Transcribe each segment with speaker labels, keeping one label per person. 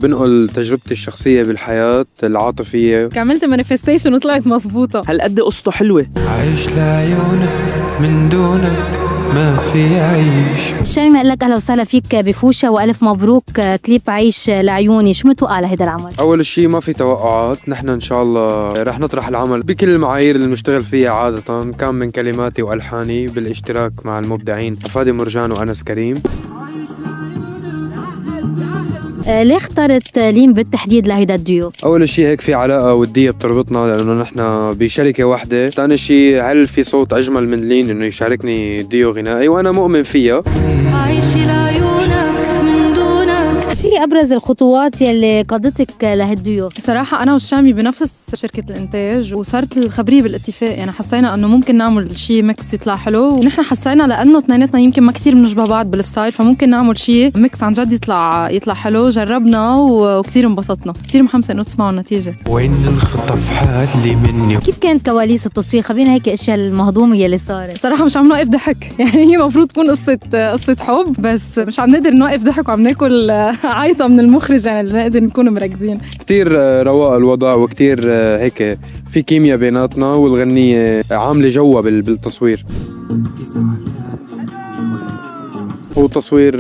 Speaker 1: بنقل تجربتي الشخصية بالحياة العاطفية.
Speaker 2: عملت مانيفستيشن وطلعت مظبوطة.
Speaker 3: هالقد قصته حلوة.
Speaker 4: عايش لعيونك من دونك ما في عيش.
Speaker 5: شامي قال لك اهلا وسهلا فيك بفوشة والف مبروك كليب عيش لعيوني، شو متوقع لهيدا العمل؟
Speaker 1: اول شيء ما في توقعات، نحن ان شاء الله رح نطرح العمل بكل المعايير اللي بنشتغل فيها عادة، كان من كلماتي والحاني بالاشتراك مع المبدعين فادي مرجان وانس كريم.
Speaker 5: ليه اخترت لين بالتحديد لهيدا الديو؟
Speaker 1: اول شيء هيك في علاقه وديه بتربطنا لانه نحن بشركه واحده. ثاني شيء هل في صوت اجمل من لين انه يشاركني ديو غنائي وانا مؤمن فيها.
Speaker 5: شو ابرز الخطوات يلي قادتك لهالديو؟
Speaker 2: صراحة أنا والشامي بنفس شركة الإنتاج وصارت الخبرية بالاتفاق، يعني حسينا إنه ممكن نعمل شيء ميكس يطلع حلو، ونحن حسينا لأنه اثنيناتنا يمكن ما كتير بنشبه بعض بالستايل فممكن نعمل شيء ميكس عن جد يطلع حلو. جربنا وكتير انبسطنا، كتير محمسة إنه تسمعوا النتيجة.
Speaker 4: وين الخطة في حالي مني؟
Speaker 5: كيف كانت كواليس التصوير؟ خبينا هيك اشياء المهضومة يلي صارت.
Speaker 2: صراحة مش عم نوقف ضحك، يعني هي مفروض تكون قصة حب بس مش عم نقدر نوقف ضحك وعم ناكل عيطة من المخرج يعني نقدر نكون مركزين.
Speaker 1: كتير رواق الوضع وكتير هيك في كيمياء بيناتنا والغنية عاملة جوا بالتصوير. هو تصوير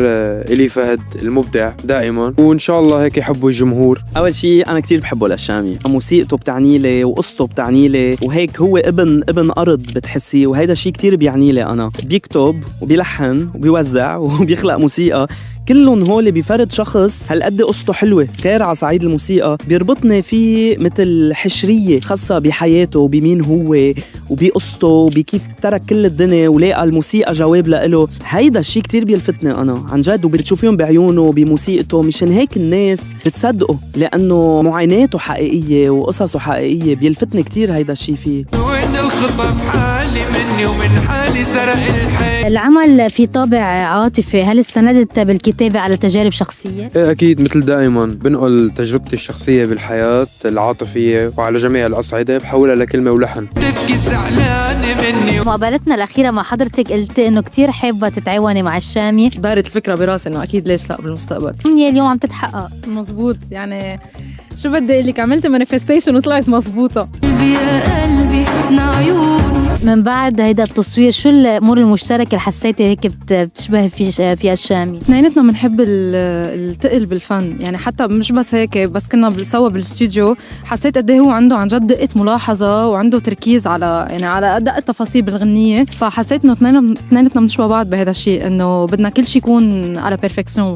Speaker 1: إلي فهد المبدع دائما، وإن شاء الله هيك يحبوا الجمهور.
Speaker 3: أول شيء أنا كتير بحبه للشامي، موسيقته بتعني لي وقصته بتعني لي، وهيك هو ابن أرض بتحسي، وهيدا الشيء كتير بيعني لي. أنا بيكتب وبيلحن وبيوزع وبيخلق موسيقى، كلهم هول بفرد شخص هالقد قصته حلوة. غير على صعيد الموسيقى بيربطني فيه مثل حشرية خاصة بحياته وبمين هو وبقصته وبكيف ترك كل الدنيا ولقى الموسيقى جواب لإله. هيدا الشيء كتير بيلفتني أنا عن جد، وبتشوفيهم بعيونه وبموسيقته. مشان هيك الناس بتصدقه لأنه معاناته حقيقية وقصصه حقيقية. بيلفتني كتير هيدا الشيء فيه.
Speaker 4: وين الخطة في حالي مني ومن حالي سرق الحي.
Speaker 5: العمل في طابع عاطفي، هل استندت بالكتابة على تجارب شخصية؟
Speaker 1: أكيد مثل دائما بنقل تجربتي الشخصية بالحياة العاطفية وعلى جميع الأصعدة بحولها لكلمة ولحن.
Speaker 4: تبكي زعلانة مني.
Speaker 5: مقابلتنا الأخيرة مع حضرتك قلت إنه كتير حابة تتعاوني مع الشامي.
Speaker 2: دارت الفكرة براسي إنه أكيد ليش لا بالمستقبل.
Speaker 5: أمنية اليوم عم تتحقق.
Speaker 2: مزبوط، يعني شو بدي أقول لك، عملت مانيفستيشن وطلعت مظبوطة.
Speaker 6: قلبي يا قلبي من عيوني.
Speaker 5: من بعد هيدا التصوير شو الأمور المشتركة اللي حسيتي هيك بتشبه فيها الشامي؟
Speaker 2: اثنيناتنا بنحب التقل بالفن، يعني حتى مش بس هيك، بس كنا سوا بالاستوديو حسيت قد ايه هو عنده عن جد دقة ملاحظة وعنده تركيز على أدق التفاصيل بالغنية، فحسيت انه اثنيناتنا بنشبه بعض بهذا الشيء، انه بدنا كل شيء يكون على بيرفكسيون.